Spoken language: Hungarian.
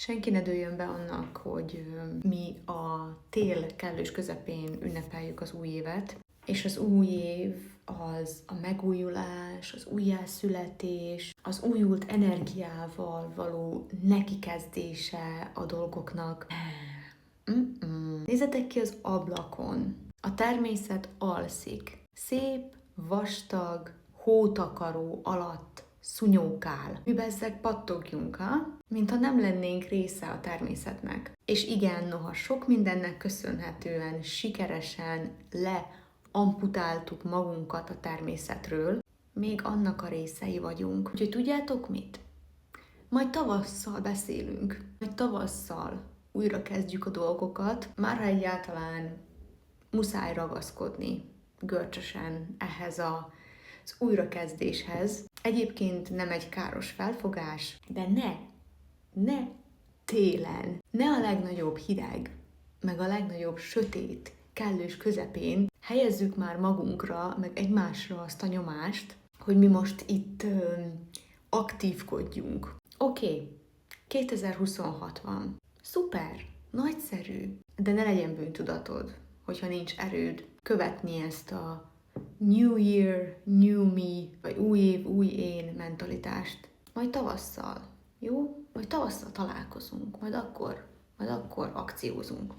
Senki ne dőljön be annak, hogy mi a tél kellős közepén ünnepeljük az új évet, és az új év az a megújulás, az újjászületés, az újult energiával való nekikezdése a dolgoknak. Nézzetek ki az ablakon. A természet alszik. Szép, vastag, hótakaró alatt szunyókál. Mi bezzeg pattogjunk, mintha nem lennénk része a természetnek. És igen, noha sok mindennek köszönhetően sikeresen leamputáltuk magunkat a természetről, még annak a részei vagyunk. Úgyhogy tudjátok mit? Majd tavasszal beszélünk. Majd tavasszal újra kezdjük a dolgokat, már ha egyáltalán muszáj ragaszkodni görcsösen ehhez az újrakezdéshez. Egyébként nem egy káros felfogás, de ne télen, ne a legnagyobb hideg, meg a legnagyobb sötét, kellős közepén helyezzük már magunkra, meg egymásra azt a nyomást, hogy mi most itt aktívkodjunk. Oké, 2026 van. Szuper, nagyszerű, de ne legyen bűntudatod, hogyha nincs erőd követni ezt a New Year, New Me, vagy új év, új én mentalitást. Majd tavasszal, jó? Majd tavasszal találkozunk, majd akkor akciózunk.